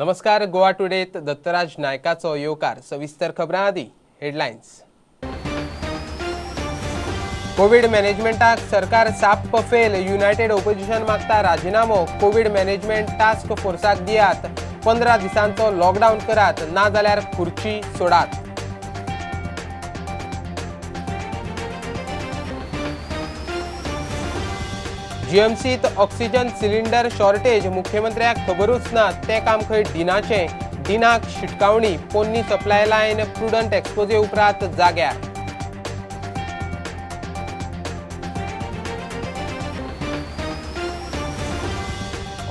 नमस्कार. गोवा टुडेत दत्तराज नायकाचो येवकार. सविस्तर खबरां आदी हेडलायन्स. कोविड मॅनेजमेंटाक सरकार साप फेल. युनायटेड ओपोजिशन मागता राजीनामो. कोविड मॅनेजमेंट टास्क फोर्साक दियात. 15 दिसांचो लॉकडाऊन करात, ना जाल्यार खुर्ची सोडात. जीएमसीत ऑक्सिजन सिलिंडर शॉर्टेज. मुख्यमंत्र्याक खबरूच ना. ते काम खंय डिनाचे. डिनाक शिटकावणी. पोन्नी सप्लाय लायन प्रुडंट एक्सपोजे उपरांत जाग्यार.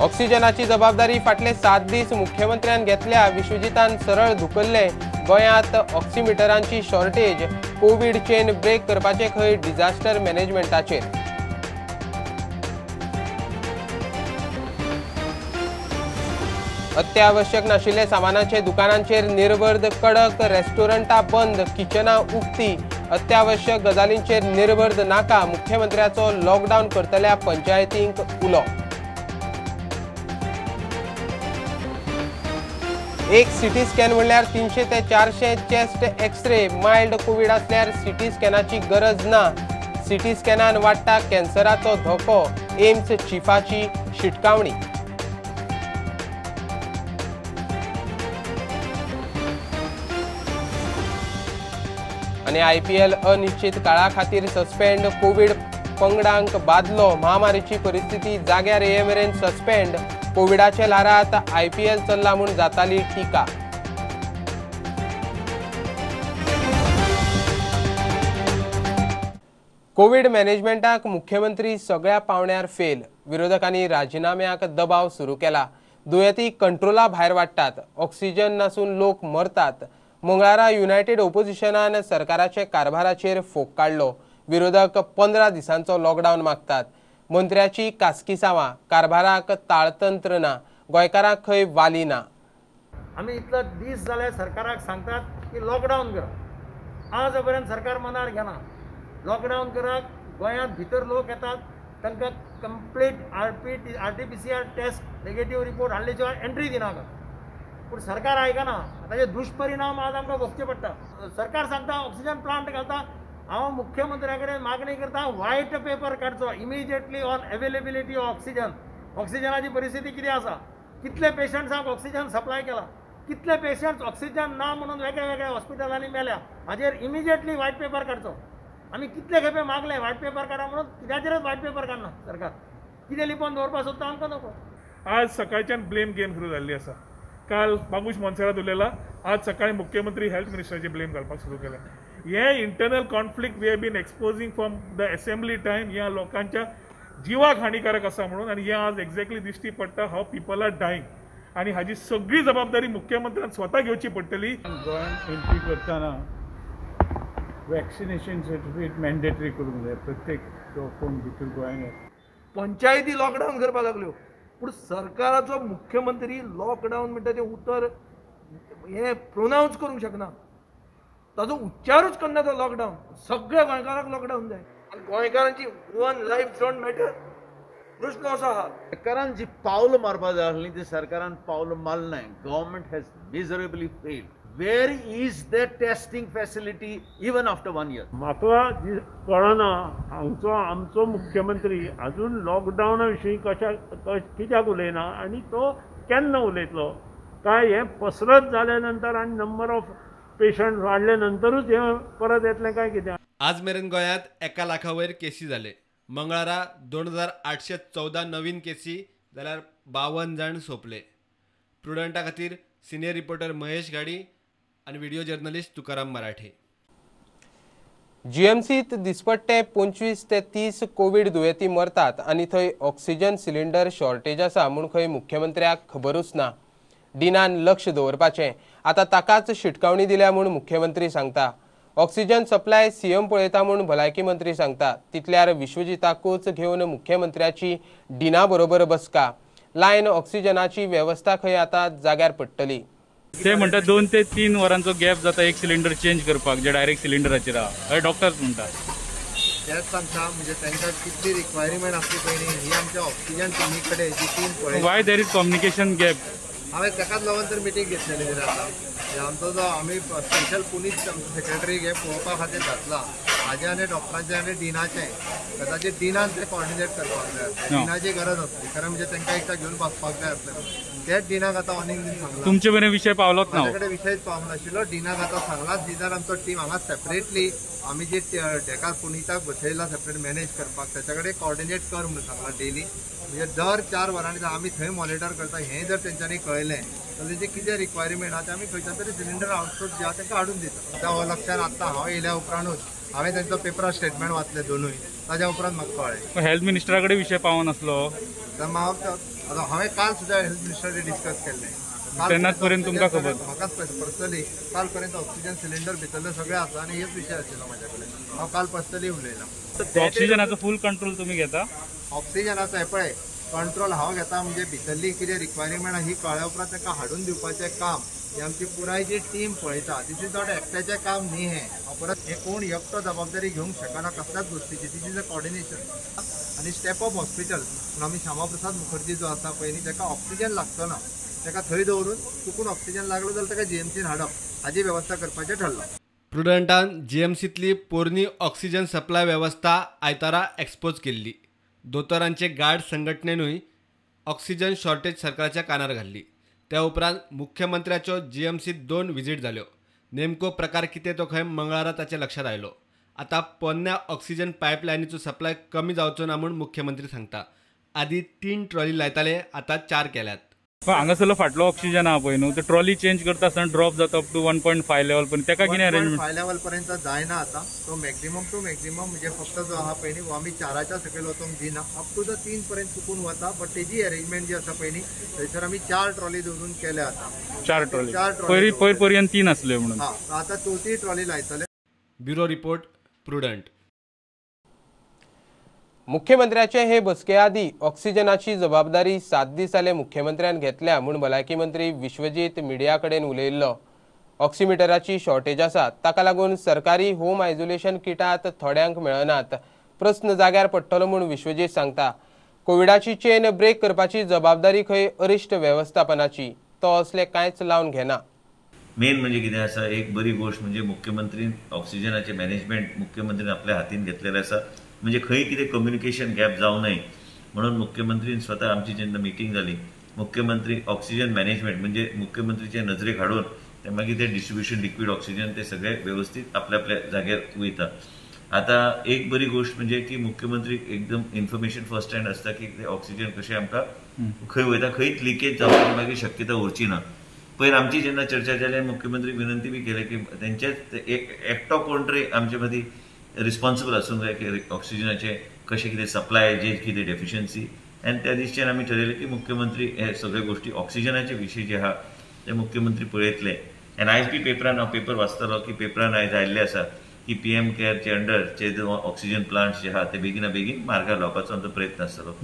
ऑक्सिजनाची जबाबदारी फाटले 7 दीस मुख्यमंत्र्यान घेतल्या. विश्वजितान सरळ धुकल्ले. गोंयांत ऑक्सिमिटरांची शॉर्टेज. कोविड चेन ब्रेक करपाचे खंय डिझास्टर मॅनेजमेंटाचेर. अत्यावश्यक नाशिल्ले सामानाचे दुकानांचेर निर्बंध कडक. रेस्टॉरंटां बंद, किचनां उक्ती. अत्यावश्यक गजालींचेर निर्बंध नाका. मुख्यमंत्र्याचो लॉकडाऊन करतल्या पंचायतींक उलो. एक सिटी स्कॅन म्हणल्यार 300 ते 400 चेस्ट एक्सरे. मायल्ड कोविड असल्यार सिटी स्कॅनाची गरज ना. सिटी स्कॅनान वाडटा कॅन्सराचो धोको. एम्स चीफाची शिटकावणी. आणि IPL अनिश्चित काळा खातीर सस्पेंड. कोविड पंगडांक बादलो. महामारीची परिस्थिती जाग्यार ये मेरेन सस्पेंड. कोविडाचे लारात IPL चल्ला म्हूण जाताली टिका. कोविड मॅनेजमेंटाक मुख्यमंत्री सगळ्या पावण्यार फेल. विरोधकांनी राजीनाम्याक दबाव सुरू केला. दुयेंती कंट्रोला भायर वाडटात. ऑक्सिजन नासून लोक मरतात. मंगळारा युनायटेड ओपोजिशनान सरकाराचे कारभाराचेर फोग काडलो. विरोधक 15 दिसांचो लॉकडाऊन मागतात. मंत्र्याची कासकीसावां. कारभाराक ताळतंत्र ना. गोंयकारांक खंय वाली ना. आमी इतलो दीस जाले सरकाराक सांगतात की लॉकडाऊन करा. आज पर्यंत सरकार मनार घेना. लॉकडाऊन कराक. गोंयांत भितर लोक येतात, तांकां complete RT-PCR taste negative report हाडले शिवाय एंट्री दिनाका. पूण सरकार आयकना. ताचे दुश्परिणाम आज आमकां भोगचे पडटा. सरकार सांगता ऑक्सिजन प्लांट घालता. हांव मुख्यमंत्र्या कडेन मागणी करता व्हायट पेपर काडचो immediately on availability of oxygen. ऑक्सिजनाची परिस्थिती कितें आसा, कितले पेशंट्सांक ऑक्सिजन सप्लाय केला, कितले पेशंट्स ऑक्सिजन ना म्हणून वेगळ्या वेगळ्या हॉस्पिटलांनी मेल्या. हाजेर इमिजिएटली व्हायट पेपर काडचो. आमी कितले खेपे मागले व्हायट पेपर काडा म्हणून. कित्याचेरच व्हायट पेपर काडना सरकार. कितें लिपोवन दवरपाक सोदता आमकां नको. आज सकाळच्यान ब्लेम गेम सुरू जाल्ली आसा. काल बाबूश मोन्सेरात उलयला. आज सकाळी मुख्यमंत्री हेल्थ मिनिस्टराचे ब्लेम घालपाक सुरू केले. हे internal conflict we have been exposing from the assembly time. ह्या लोकांच्या जिवाक हानिकारक आसा म्हणून. आणि हे आज एक्झॅक्टली दिश्टी पडटा हाव पीपल आर डायंग. आणि हाजी सगळी जबाबदारी मुख्यमंत्र्यान स्वता घेवची पडटली. गोंयांत एंट्री करतना वॅक्सिनेशन सर्टिफिकेट मॅन्डेटरी करूंक जाय प्रत्येक जो कोण भितर गोंयांत येता. पंचायती लॉकडाऊन करपाक लागल्यो. पूण सरकाराचो मुख्यमंत्री लॉकडाऊन म्हणटा तें उतर हे प्रोनावन्स करूंक शकना. ताजो उच्चारूच करना तो लॉकडाऊन. सगळ्या गोंयकारांक लॉकडाऊन जाय. आनी गोंयकारांची वन लायफ डोंट मॅटर. प्रश्न असो आहा. सरकारान जी पावल मारपा जाय आसली ती सरकारान पावल मारलें. Government has miserably failed. Where is the testing facility even after 1 year? म्हाका कळना हांगचो आमचो मुख्यमंत्री अजून लॉकडावना विशीं कित्याक उलयना आनी तो केन्ना उलयतलो काय. हें पसरत जाल्या नंतर आनी नंबर ऑफ पेशंट वाडले नंतरूच हें परत येतलें काय कितें. आज मेरेन गोंयांत 1 लाखा वयर केसी जाले. मंगळारा 2814 नवीन केसी जाल्यार 52 जाण सोंपले. प्रुडंटा खातीर सिनियर रिपोर्टर महेश गाडी आणि व्हिडिओ जर्नलिस्ट तुकाराम मराठे. जीएमसीत दिसपट्टे 25 ते 30 कोविड दुयेंती मरतात आणि थंय ऑक्सिजन सिलिंडर शॉर्टेज आसा म्हूण खंय मुख्यमंत्र्याक खबरूच ना. डिनान लक्ष दवरपाचें. आतां ताकाच शिटकावणी दिल्या म्हूण मुख्यमंत्री सांगता. ऑक्सिजन सप्लाय CM पळयता म्हूण भलायकी मंत्री सांगता. तितल्यार विश्वजिताकूच घेवन मुख्यमंत्र्याची डिना बरोबर बसका. लायन ऑक्सिजनाची वेवस्था खंय आतां जाग्यार पडटली. ते म्हणतात 2 ते 3 वरांचो गॅप जाता एक सिलिंडर चेंज करपाक जे डायरेक्ट सिलिंडराचेर आहा. हय डॉक्टर्स म्हणटात. तेच सांगता म्हणजे तांकां कितली रिक्वायरमेंट आसली पयलीं ही आमच्या ऑक्सिजन टिमी कडेन जी टीम पळय. Y there is communication gap. हांवें ताकाच लागून तर मिटींग घेतलेली कितें आतां आमचो जो आमी स्पेशल पुलीस सेक्रेटरी हे पळोवपा खातीर घातला हाजे आनी डॉक्टरांचे आनी डिनाचे कदाचित डिनान ते कॉर्डिनेट करपाक जाय आसलें डिनाची गरज आसली कारण म्हणजे तांकां एकदा घेवन बसपाक जाय आसलें तेच डिनाक आतां ऑनिंग दीन सांगला तुमचे मेरेन विषय पावलोच ना माझ्या कडेन विशयच पावूंक नाशिल्लो डिनाक आतां सांगलाच डिनान आमचो टीम हांगा सेपरेटली आमी जे डेका पुनीताक बसयला सेपरेट मॅनेज करपाक त्याच्या कडेन कॉर्डिनेट कर म्हणून सांगला डेली म्हणजे दर 4 वरांनी आमी थंय मॉनिटर करता हें जर तेंच्यांनी कळलें जाल्यार तेजे कितें रिक्वायरमेंट आहा ते आमी खंयच्या तरी सिलिंडर आउटसोर्स जे आहा तांकां हाडून दिता त्या हो लक्षात आत्तां हांव येयल्या उपरांतूच हांवें तेंचो पेपरार स्टेटमेंट वाचले दोनूय ताज्या उपरांत म्हाका कळ्ळें हेल्थ मिनिस्टरा कडेन विषय पावो नासलो तर म्हाका हांवें काल सुद्दां हेल्थ मिनिस्टराचेर डिस्कस केल्लें तेन्नाच पर्यंत तुमकां खबर म्हाकाच पर्सनली काल पर्यंत ऑक्सिजन सिलिंडर भितरले सगळे आसा आनी हेच विशय आशिल्लो म्हाज्या कडेन हांव काल पर्सनली उलयलां ऑक्सिजनाचो फूल कंट्रोल तुम्ही घेता ऑक्सिजनाचो हें पळय कंट्रोल हांव घेता म्हणजे भितरली कितें रिक्वायरमेंट आहा ही कळ्ळ्या उपरांत ताका हाडून दिवपाचें काम ही आमची पुराय जी टीम पळयता दीस इज नॉट एकट्याचें काम न्ही हें परत हे कोण एकटो जबाबदारी घेवंक शकना कसल्याच गोष्टीची दीस इज अ कॉर्डिनेशन आनी स्टेप अप हॉस्पिटल म्हणून आमी श्यामाप्रसाद मुखर्जी जो आसा पळय न्ही ताका ऑक्सिजन लागचो ना ताका थंय दवरून चुकून ऑक्सिजन लागलो जाल्यार ताका जीएमसीन हाडप हाची वेवस्था करपाचें ठरलां प्रुडंटान जीएमसीतली पोरणी ऑक्सिजन सप्लाय वेवस्था आयतारा एक्सपोज केल्ली दोतोरांचे गार्ड संघटनेनूय ऑक्सिजन शॉर्टेज सरकाराच्या कानार घाल्ली त्या उपरांत मुख्यमंत्र्याच्यो जीएमसीत 2 विजीट जाल्यो नेमको प्रकार कितें तो खंय मंगळारा ताच्या लक्षात आयलो आतां पोन्न्या ऑक्सिजन पायपलायनीचो सप्लाय कमी जावचो ना म्हूण मुख्यमंत्री सांगता आदी 3 ट्रॉली लायताले आतां 4 केल्यात हांगासरलो फाटलो ऑक्सिजन आहा पळय न्हू तो ट्रॉली चेंज करता आसतना ड्रॉप जाता अप टू 1.5 लेवल पर्यंत तेका कितें अरेंजमेंट 1.5 लेवल पर्यंत जायना आतां तो मॅक्झिमम टू मॅक्झिमम म्हणजे फक्त जो आहा पळय न्ही आमी 4च्या सकयल वचोंक दिना अप टू द 3 पर्यंत चुकून वता बट तेजी अरेंजमेंट जी आसा पळय न्ही थंयसर आमी 4 ट्रॉली दवरून केल्या आतां 4 ट्रॉली पयर पर्यंत 3 आसल्यो म्हणून हां आतां 4थी ट्रॉली लायतले ब्युरो रिपोर्ट प्रुडंट मुख्यमंत्र्याचे हे बसके आदी ऑक्सिजनाची जबाबदारी 7 दीस जाले मुख्यमंत्र्यान घेतल्या म्हूण भलायकी मंत्री विश्वजीत मिडिया कडेन उलयल्लो ऑक्सिमिटराची शॉर्टेज आसा ताका लागून सरकारी होम आयसोलेशन किटात थोड्यांक मेळनात प्रस्न जाग्यार पडटलो म्हूण विश्वजीत सांगता कोविडाची चेन ब्रेक करपाची जबाबदारी खंय अरिश्ट वेवस्थापनाची तो असले कांयच लावन घेना मेन म्हणजे कितें आसा एक बरी गोष्ट म्हणजे मुख्यमंत्रीन ऑक्सिजनाचे मॅनेजमेंट मुख्यमंत्रीन आपल्या हातीन घेतलेले आसा म्हणजे खंय कितें कम्युनिकेशन गॅप जावं नये म्हणून मुख्यमंत्रीन स्वता आमची जेन्ना मिटींग जाली मुख्यमंत्री ऑक्सिजन मॅनेजमेंट म्हणजे मुख्यमंत्रीचे नजरेक हाडून ते मागीर ते डिस्ट्रिब्युशन लिक्वीड ऑक्सिजन ते सगळे व्यवस्थित आपल्या आपल्या जाग्यार वयता आता एक बरी गोष्ट म्हणजे की मुख्यमंत्री एकदम इन्फॉर्मेशन फर्स्ट हँड आसता की ते ऑक्सिजन कशें आमकां खंय वयता खंयच लिकेज जावपाची मागीर शक्यता उरची ना पयर आमची जेन्ना चर्चा जाली मुख्यमंत्री विनंती बी केली की तेंचेच एकटो कोण तरी आमचे मदीं रिस्पॉन्सिबल आसूंक जाय की ऑक्सिजनाचे कशें कितें सप्लाय जे कितें डेफिशियन्सी आनी त्या दिसच्यान आमी ठरयलें की मुख्यमंत्री हे सगळे गोष्टी ऑक्सिजनाचे विशीं जे आहा ते मुख्यमंत्री पळयतले आनी आयज बी पेपरान हांव पेपर वाचतालो की पेपरान आयज आयिल्लें आसा की PM केअरचे अंडरचे जो ऑक्सिजन प्लांट्स जे आहा ते बेगिना बेगीन मार्गार लावपाचो आमचो प्रयत्न आसतलो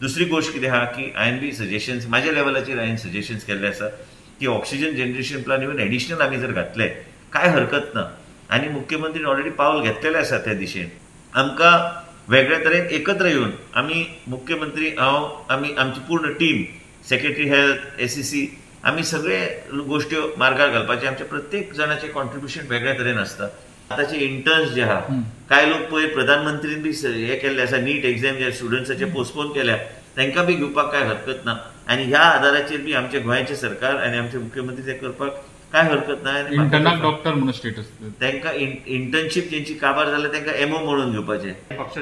दुसरी गोष्ट कितें आहा की हांवें बी सजेशन्स म्हाज्या लेवलाचेर हांवें सजेशन्स केल्ले आसा की oxygen generation plant even additional आमी जर घातले काय हरकत ना आनी मुख्यमंत्रीन ऑलरेडी पावल घेतलेलें आसा त्या दिशेन आमकां वेगळ्या तरेन एकत्र येवन आमी मुख्यमंत्री हांव आमी आमची पूर्ण टीम सेक्रेटरी हेल्थ SEC आमी सगळे गोश्ट्यो मार्गार घालपाचे आमच्या प्रत्येक जाणाचें कॉन्ट्रिब्युशन वेगळ्या तरेन आसता आतांचे इंटर्न्स जे आहा कांय लोक पयर प्रधानमंत्रीन बी हे केल्ले आसा नीट एग्जाम जे स्टुडंट्साचे पोस्टपोन केल्या तांकां बी घेवपाक काय हरकत ना आनी ह्या आदाराचेर बी आमचे गोंयचे सरकार आनी आमचे मुख्यमंत्री ते करपाक काय हरकत ना इंटरनल डॉक्टर म्हणून स्टेटस तांकां इंटर्नशीप जेंची काबार जाल्या तांकां MO म्हणून घेवपाचे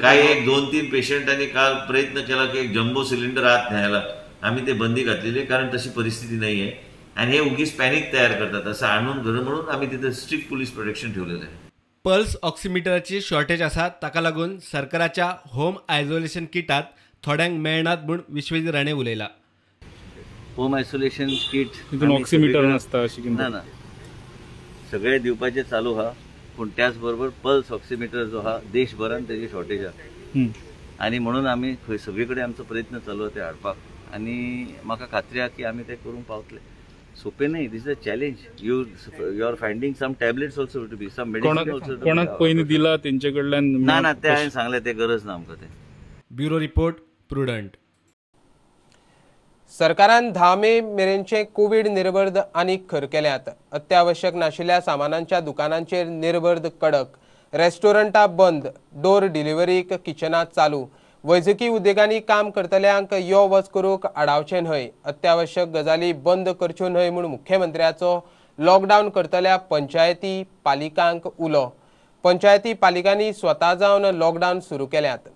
काय 1-2-3 पेशंटांनी काल प्रयत्न केला की एक जम्बो सिलिंडर आत न्यायला आमी ते बंदी घातलेली कारण तशी परिस्थिती नाही आहे आणि हे उगीच पॅनिक तयार करतात असं आणून घर म्हणून आम्ही तिथे स्ट्रिक्ट पोलीस प्रोटेक्शन ठेवलेलं आहे पल्स ऑक्सिमिटराची शॉर्टेज आसा ताका लागून सरकाराच्या होम आयसोलेशन किटात थोड्यांक मेळनात म्हूण विश्वजीत राणे उलयला होम आयसोलेशन किट तितून ऑक्सिमिटर नासता अशी ना ना सगळे दिवपाचे चालू हा पण त्याच बरोबर पल्स ऑक्सिमिटर जो हा देशभरात त्याची शॉर्टेज आहे आणि म्हणून आम्ही सगळीकडे आमचो प्रयत्न चालू आहे ते हाडपाक आणि म्हाका खात्री आहे की आम्ही ते करून पावतले सोपे नाही this is a challenge you are finding some tablets also to be some medicine also कोणाक पयलीं दिला तेंचे कडल्यान ना ना ते हांवें सांगलें ते गरज ना आमकां ते ब्युरो रिपोर्ट प्रुडंट सरकारान 10 मे मेरेनचे कोविड निर्बंध आनीक खर केल्यात. अत्यावश्यक नाशिल्ल्या सामानांच्या दुकानांचेर निर्बंध कडक, रेस्टॉरंटां बंद, डोर डिलिव्हरीक किचनां चालू, वैजकी उद्देगांनी काम करतल्यांक यो वच करूंक आडावचे न्हय, अत्यावश्यक गजाली बंद करच्यो न्हय म्हूण मुख्यमंत्र्याचो लॉकडावन करतल्या पंचायती पालिकांक उलो. पंचायती पालिकांनी स्वता जावन लॉकडावन सुरू केल्यात.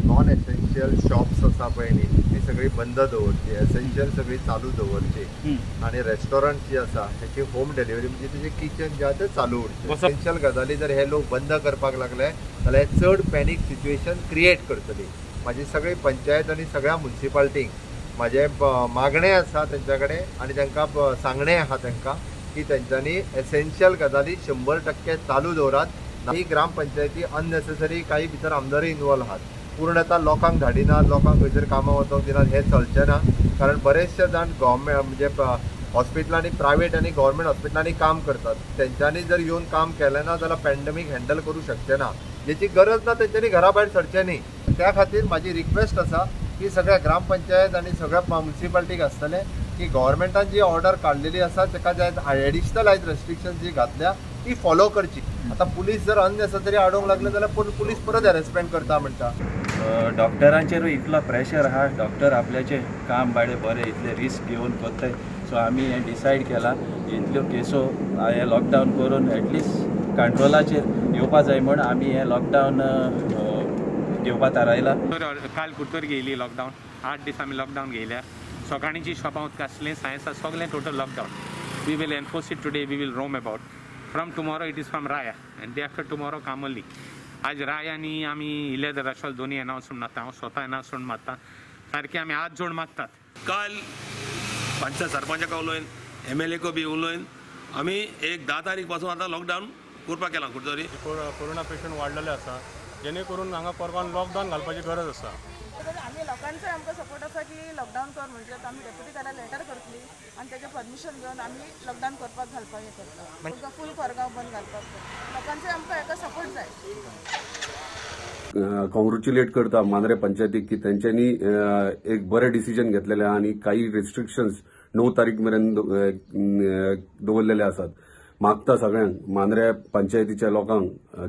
नॉन एसेन्शियल शॉप्स आसा पळय न्ही ती सगळी बंद दवरची, एसेन्शियल सगळी चालू दवरची आणि रेस्टॉरंट जी आसा त्याची होम डिलिव्हरी म्हणजे तेजे किचन जे आसा ते चालू उरचे. एसेन्शियल गजाली जर हे लोक बंद करपाक लागले जाल्यार चड पॅनीक सिच्युएशन क्रिएट करतली. माझी सगळी पंचायत आणि सगळ्या म्युन्सिपाल्टींक माझे मागणे आसा तेंच्या कडेन आणि तांकां सांगणे आहा तांकां की तेंच्यांनी एसेन्शियल गजाली 100% चालू दवरात. ही ग्रामपंचायती अननेसेसरी काही भितर आमदारय इन्वॉल्व आहात. पूर्णतः लोकांक धाडिनात, लोकांक खंयसर कामां वचोंक दिनात, हे चलचें ना. कारण बरेचशे जाण गव्हर्मेंट म्हणजे हॉस्पिटलांनी प्रायवेट आणि गव्हर्मेंट हॉस्पिटलांनी काम करतात. तेंच्यांनी जर येवन काम केलें ना जाल्यार पॅन्डेमीक हँडल करूंक शकचे ना. जेची गरज ना तेंच्यांनी घरा भायर सरचें न्ही. त्या खातीर म्हाजी रिक्वेस्ट आसा की सगळ्या ग्रामपंचायत आणि सगळ्या म्युन्सिपाल्टीक आसतले की गव्हर्मेंटान जी ऑर्डर काडलेली आसा ताका जे एडिशनल आयज रेस्ट्रिक्शन जी घातल्या ती फॉलो करची. आता पुलीस जर अननेसेसरी आडोवंक लागले जाल्यार पुलीस परत हॅरेसमेंट करता म्हणटा. डॉक्टरांचेरूय इतलो प्रेशर आहा, डॉक्टर आपल्याचे काम बाळे बरे इतले रिस्क घेवन करताय. सो आमी हें डिसायड केला इतल्यो केसो हे लॉकडावन करून एटलिस्ट कंट्रोलाचेर येवपा जाय म्हण आमी हें लॉकडावन घेवपा थारायला. काल कुर्तोर घेयली लॉकडावन, 8 दीस आमी लॉकडावन घेयल्या. सकाळींची शॉपां उदकासलें, सायन्सा सगळें total lockdown. We will enforce it today, we will roam about. From tomorrow it is from राया एंड डे आफ्टर टुमॉरो कामोली. आज रायांनी आमी इलेद राशल दोन्ही अनाउन्समेंट मारता, हांव स्वता अनाउन्समेंट मारता. सारकें आमी हात जोड मागतात. काल पंचायत सरपंचाक उलोवन MLA बी उलोवन आमी एक 10 तारीख पासून आतां लॉकडावन करपाक केलां कुर्तोरी. कोरोना पेशंट वाडलेले आसा जेणे करून हांगा परवान लॉकडावन घालपाची गरज आसा. आमी लोकांचो आमकां सपोर्ट आसा की लॉकडावन कर म्हणजे आमी डेप्युटी कॅला लेटर करतली आनी तेजें परमिशन घेवन आमी लॉकडावन करपाक घालपाक हें करता. फूल कोरगांव बंद घालपाक लोकांचो आमकां हेका सपोर्ट जाय. कॉंग्रॅच्युलेट करता मांद्रे पंचायतीक की तेंच्यांनी एक बरें डिसिजन घेतलेलें आनी काही रिस्ट्रिक्शन्स 9 तारीख मेरेन दवरलेले आसात. मागता सगळ्यांक मांद्रे पंचायतीच्या लोकांक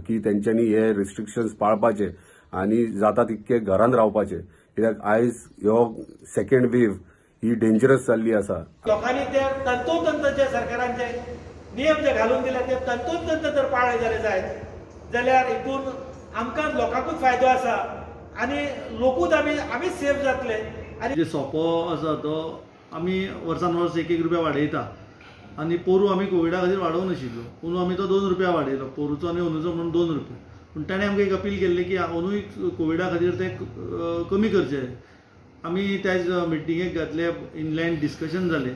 की तेंच्यांनी हे रिस्ट्रिक्शन्स पाळपाचे आनी जाता तितके घरांत रावपाचे. कित्याक आयज ह्यो सेकंड वेव्ह ही डेंजरस जाल्ली आसा. लोकांनी ते तंतोतंत जे सरकारांचे नियम जे घालून दिले ते तंतोतंत जर पाळले जाल्यार हितून आमकां लोकांकूच फायदो आसा आनी लोकूच आमी सेफ जातले. आनी जे सोपो आसा तो आमी वर्सान वर्स 1 रुपया वाडयता आनी पोरू आमी कोविडा खातीर वाडोवं नाशिल्लो. अंदू आमी तो 2 रुपया वाडयलो, पोरूचो आनी अंदूचो म्हणून 2 रुपया. पूण ताणें आमकां एक अपील केल्लें की अंदूय कोविडा खातीर ते कमी करचे. आमी त्याच मिटिंगेक घातले, इनलँड डिस्कशन जालें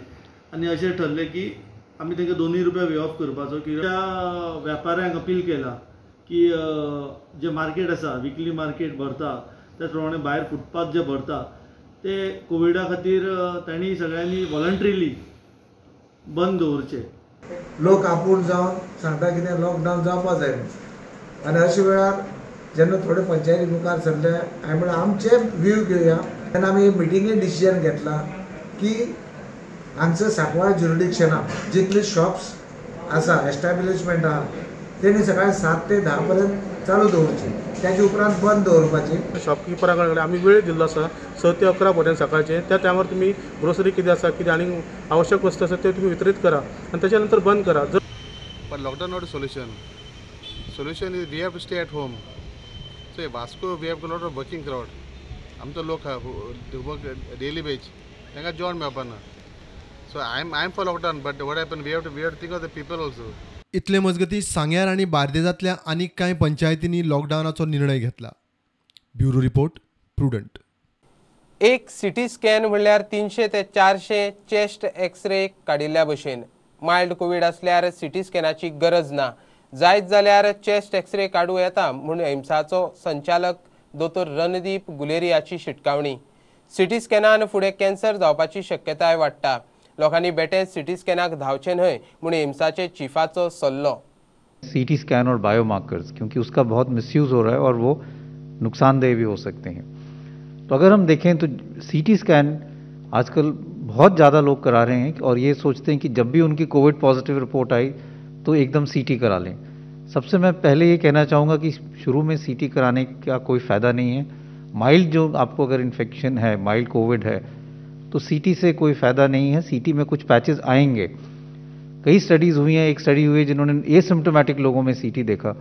आनी अशें ठरलें की आमी तांकां 2 रुपया वे ऑफ करपाचो. की त्या वेपाऱ्यांक अपील केला की जे मार्केट आसा, विकली मार्केट भरता त्याच प्रमाणे भायर फुटपाथ जे भरता ते कोविडा खातीर तांणी सगळ्यांनी वॉलंटरीली बंद दवरचे. लोक आपूण जावन सांगता कितें लॉकडावन जावपा जाय आनी अशे वेळार जेन्ना थोडे पंचायती मुखार सरले हांवें म्हणलें आमचे व्यू घेवया. तेन्ना आमी मिटिंगेन डिसिजन घेतला की हांगसर सांकवाळ ज्युरिडिक्शना जितले शॉप्स आसा, एस्टॅब्लिशमेंट आहा तेणी सकाळी 7 ते 10 पर्यंत चालू दवरची, त्याच्या उपरांत बंद दवरपाची. शॉपकिपरा कडेन आमी वेळ दिल्लो आसा 6 ते 11 पर्यंत सकाळचे. त्या टायमार तुमी ग्रोसरी कितें आसा, कितें आनी आवश्यक वस्तू आसा ते तुमी वितरीत करा आनी त्याच्या नंतर बंद करा. But lockdown not a solution. Solution is we have to stay at home. So in Vasco we have a lot of working crowd. आमचो लोक who work daily wage. तांकां जेवण मेळपाना. So I'm for lockdown, but what happened? We have to think of the people also. इतले मजगती सांग्यार आणि बार्देजांतल्या आनीक कांय पंचायतींनी लॉकडावनाचो निर्णय घेतला. Bureau report prudent. एक सिटी स्कॅन म्हणल्यार 300 ते 400 चेस्ट एक्सरे काडिल्ल्या भशेन. मायल्ड कोविड असल्यार सिटी स्कॅनाची गरज ना. जायत जाल्यार चेस्ट एक्सरे काडूं येता म्हूण एम्साचो संचालक दोतोर रणदीप गुलेरियाची शिटकावणी. सिटी स्कॅनान फुडें कॅन्सर जावपाची शक्यताय वाडटा. लोकांनी बेटे सिटी स्कॅनाक धांवचे न्हय म्हूण एम्साचे चीफाचो सल्लो. सीटी स्कैन और बायोमार्कर्स, क्योंकि उसका बहुत मिसयूज़ हो रहा है और वो नुकसानदेह भी हो सकते हैं. तो अगर हम देखें तो सीटी स्कैन आजकल बहुत ज़्यादा लोग करा रहे हैं और ये सोचते हैं कि जब भी उनकी कोविड पॉजिटिव रिपोर्ट आई तो एकदम सीटी करा लें। सबसे मैं पहले ये कहना चाहूँगा कि शुरू में सीटी कराने का कोई फ़ायदा नहीं है। माइल्ड जो आपको अगर इन्फेक्शन है, माइल्ड कोविड है, तो सीटी से कोई फ़ायदा नहीं है। सीटी में कुछ पैचेस आएंगे। कई स्टडीज़ हुई हैं, एक स्टडी हुई है जिन्होंने एसिम्प्टोमेटिक लोगों में सीटी देखा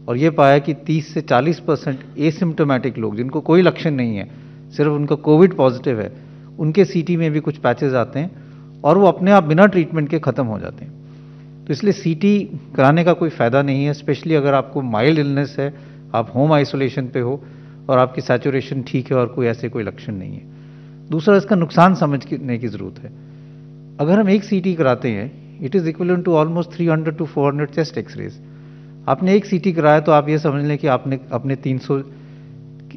और ये पाया कि 30 से 40% एसिम्प्टोमेटिक लोग जिनको कोई लक्षण नहीं है, सिर्फ उनका कोविड पॉजिटिव है, उनके सीटी में भी कुछ पैचेस आते हैं और वो अपने आप बिना ट्रीटमेंट के ख़त्म हो जाते हैं। तो इसलिए सीटी कराने का कोई फ़ायदा नहीं है, स्पेशली अगर आपको माइल्ड इलनेस है, आप होम आइसोलेशन पे हो और आपकी सैचुरेशन ठीक है और कोई ऐसे कोई लक्षण नहीं है। दूसरा, इसका नुकसान समझने की ज़रूरत है। अगर हम एक सीटी कराते हैं, it is equivalent to almost 300 to 400 chest x-rays. आपने एक सीटी कराया तो आप ये समझ लें कि आपने अपने 300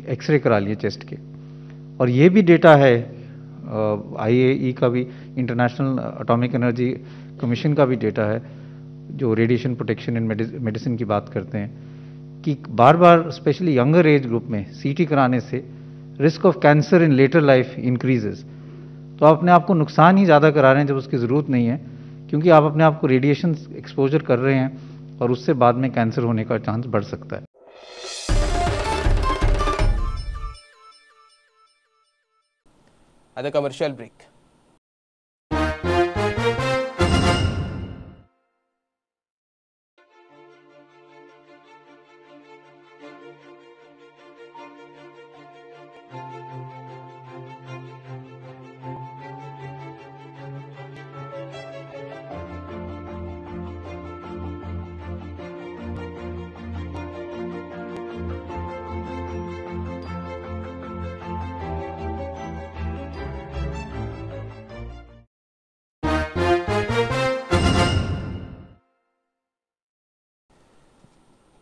एक्सरे करा लिए चेस्ट के। और ये भी डेटा है IAEA का भी, इंटरनेशनल एटॉमिक एनर्जी कमीशन का भी डेटा है, जो रेडिएशन प्रोटेक्शन इन मेडिसिन की बात करते हैं, कि बार बार स्पेशली यंगर एज ग्रुप में सीटी कराने से risk of cancer in later life increases. तो आप अपने आप को नुकसान ही ज़्यादा करा रहे हैं जब उसकी ज़रूरत नहीं है, क्योंकि आप अपने आप को रेडिएशन एक्सपोजर कर रहे हैं और उससे बाद में कैंसर होने का चांस बढ़ सकता है। At a commercial break.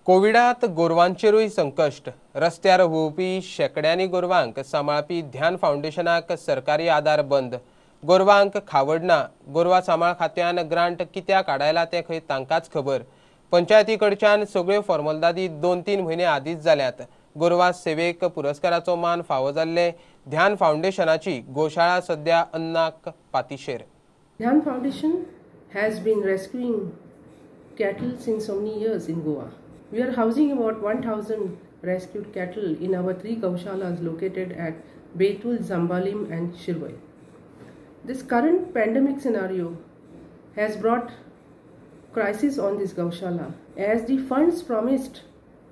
कोविडात गोरवांचेरूय संकश्ट। रस्त्यार भोंवपी शेकड्यांनी गोरवांक सांबाळपी ध्यान फाउंडेशनाक सरकारी आदार बंद। गोरवांक खावड ना। गोरवा सांबाळ खात्यान ग्रांट कित्याक आडायला ते खंय तांकांच खबर। पंचायती कडच्यान सगळ्यो फॉर्मलदादी 2-3 म्हयने आदींच जाल्यात। गोरवा सेवेक पुरस्काराचो मान फावो जाल्ले ध्यान फाउंडेशनाची गोशाळा सध्या अन्नाक पातीशेर। Dhyan Foundation has been rescuing cattle since so many years in Goa. We are housing about 1,000 rescued cattle in our 3 gaushalas located at Betul, Zambalim and Shirwai. This current pandemic scenario has brought crisis on this gaushala as the funds promised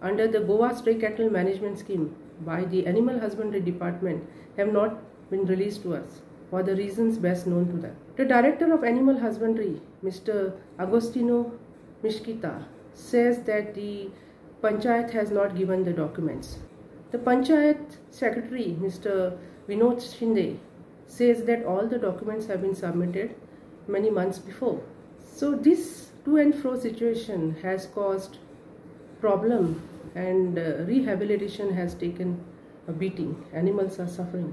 under the Goa Stray Cattle Management Scheme by the Animal Husbandry Department have not been released to us for the reasons best known to them. The Director of Animal Husbandry, Mr. Agostino Mishkita, says that the Panchayat has not given the documents. The Panchayat Secretary, Mr. Vinod Shinde, says that all the documents have been submitted many months before. So this to and fro situation has caused problem and rehabilitation has taken a beating. Animals are suffering.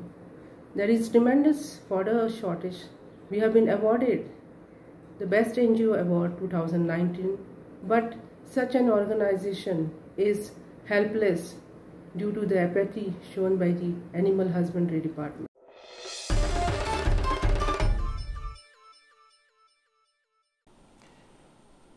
There is tremendous fodder shortage. We have been awarded the Best NGO Award 2019, but such an organization is helpless due to the apathy shown by the Animal Husbandry Department.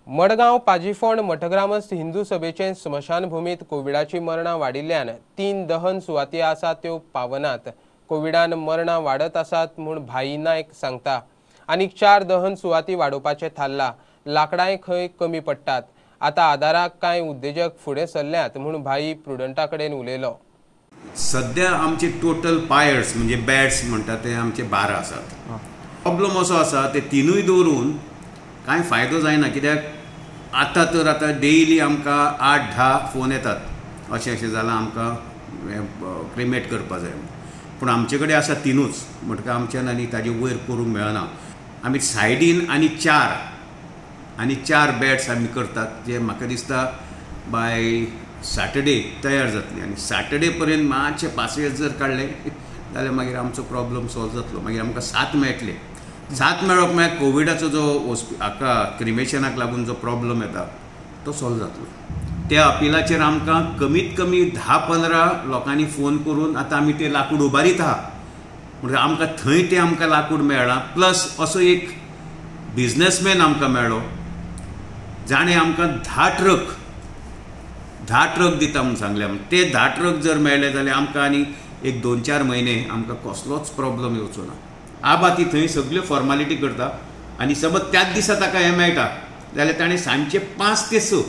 Madgaon पाजीफोंड मठग्रामस्थ हिंदू सभेचे स्मशानभूमीत कोविडाची मरणां वाडिल्ल्यान 3 दहन सुवाती आसात त्यो पावनात। कोविडान मरणां वाडत आसात म्हूण भाई नायक सांगता। आनीक 4 दहन सुवाती वाडोवपाचें थारला। लाकडांय खंय कमी पडटात। आता आदाराक कांय उद्देजक फुडें सरल्यात म्हूण भाई प्रुडंटा कडेन उलयलो। सध्या आमचे टोटल पायर्स म्हणजे बॅड्स म्हणटा ते आमचे 12 आसात। प्रॉब्लम असो आसा ते तिनूय दवरून कांय फायदो जायना, कित्याक आतां डेयली आमकां 8-10 फोन येतात अशें जालां, आमकां क्रिमेट करपा जाय। पूण आमचे कडेन आसा 3च म्हणटकीर आमच्यान आनी ताजे वयर करूंक मेळना। आमी सायडीन आनी 4 बॅड्स आमी करतात, जे म्हाका दिसता बाय सॅटर्डे तयार जातली। आनी सॅटर्डे पर्यंत मातशे पासयेस जर काडले जाल्यार मागीर आमचो प्रॉब्लम सॉल्व जातलो। मागीर आमकां 7 मेळटले। 7 मेळोवप म्हळ्यार कोविडाचो जो हाका क्रिमेशनाक लागून जो प्रॉब्लम येता तो सॉल्व जातलो। त्या अपिलाचेर आमकां कमीत कमी 10-15 लोकांनी फोन करून आतां आमी ते लाकूड उबारीत आहा म्हणजे आमकां थंय तें आमकां लाकूड मेळ्ळां प्लस असो एक बिझनेसमॅन आमकां मेळ्ळो जाणें आमकां 10 ट्रक दिता म्हणून सांगले. ते 10 ट्रक जर मेळ्ळे जाल्यार आमकां आनी एक 2-4 म्हयने आमकां कसलोच प्रॉब्लम येवचो ना. आबा ती थंय सगल्यो फॉर्मालिटी करता आनी समज त्याच दिसा ताका हें मेळटा जाल्यार ताणें सांजचे 5 ते 6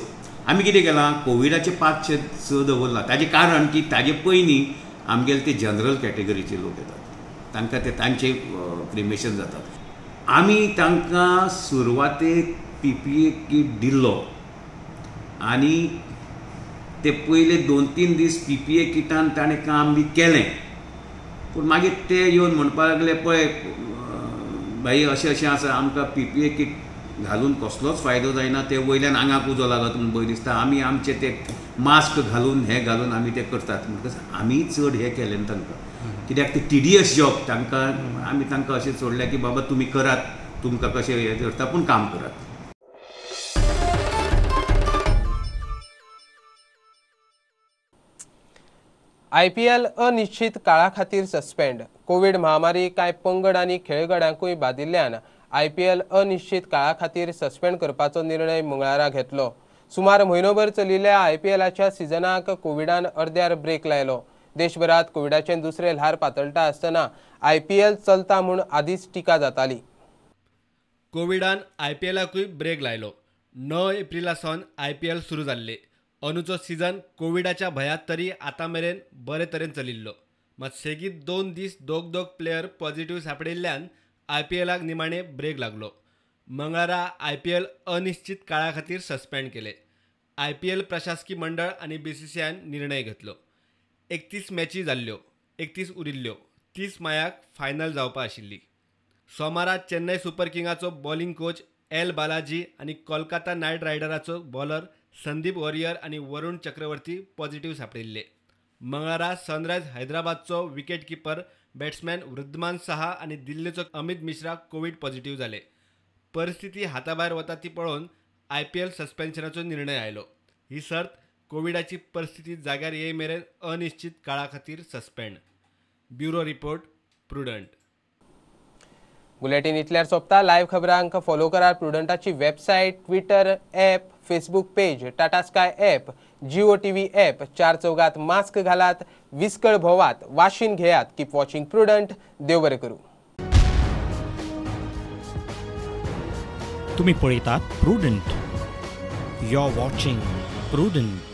आमी कितें केलां कोविडाचे 5 ते 6 दवरला. ताजें कारण की ताजे पयलीं आमगेले ते जनरल कॅटेगरीचे लोक येतात तांकां ते तांचे क्रिमेशन जातात. आमी तांकां सुरवातेक PPE किट दिल्लो आनी ते पयले 2-3 दीस PPE किटान ताणें काम बी केलें पूण मागीर ते येवन म्हणपाक लागले पळय भाई अशें अशें आसा आमकां PPE किट घालून कसलोच फायदो जायना ते वयल्यान आंगाक उजो लागत म्हणून भंय दिसता. आमी आमचे ते मास्क घालून हें घालून आमी ते करतात म्हणटकच आमी चड हें केलें ना तांकां कित्याक ते TDS जॉब तांकां आमी तांकां अशें सोडलें की बाबा तुमी करात तुमकां कशें हें करता पूण काम करात. IPL अनिश्चित काळा खातीर सस्पेंड. कोविड महामारी कांय पंगड आनी खेळगड्यांकूय बादिल्ल्यान IPL अनिश्चित काळा खातीर सस्पेंड करपाचो निर्णय मंगळारा घेतलो. सुमार म्हयनोभर चलिल्ल्या IPLच्या सिजनाक कोविडान अर्द्यार ब्रेक लायलो. देशभरात कोविडाचें दुसरें ल्हार पातळटा आसतना IPL चलता म्हूण आदींच टिका जाताली. कोविडान IPLकूय ब्रेक लायलो. 9 एप्रिलासावन IPL सुरू जाल्ले. अंदूचो सिजन कोविडाच्या भयात तरी आतां मेरेन बरे तरेन चलिल्लो. मात सेगीत 2 दीस दोग प्लेयर पॉझिटिव्ह सांपडिल्ल्यान IPLक निमाणे ब्रेक लागलो. मंगळारा IPL अनिश्चित काळा खातीर सस्पेंड केले. IPL प्रशासकीय मंडळ आनी BCCIन निर्णय घेतलो. 31 मॅची जाल्ल्यो, 31 उरिल्ल्यो. 30 मायाक फायनल जावपा आशिल्ली. सोमारा चेन्नई सुपर किंग्साचो बॉलिंग कोच एल बालाजी आनी कोलकाता नायट रायडराचो बॉलर संदीप वॉरियर आनी वरुण चक्रवर्ती पॉझिटिव्ह सांपडिल्ले. मंगळारा सनरायझ हैदराबादचो wicket keeper batsman Wriddhiman Saha आनी दिल्लीचो अमित मिश्रा कोविड पॉझिटिव्ह जाले. परिस्थिती हाताभायर वता ती पळोवन IPL सस्पेन्शनाचो निर्णय आयलो. ही सर्त कोविडाची परिस्थिती जाग्यार येय मेरेन अनिश्चित काळा खातीर suspend. Bureau report Prudent. Bulletin इतल्यार सोंपता. लायव्ह खबरांक फॉलो करात प्रुडंटाची website, Twitter app, Facebook page, Tata Sky app, Jio TV app. 4 चौगात मास्क घालात, विस्कळ भोवात, वाशीन घेयात. Keep watching prudent. देव बरें करूं. तुम्ही पळयतात Prudent. You are watching prudent.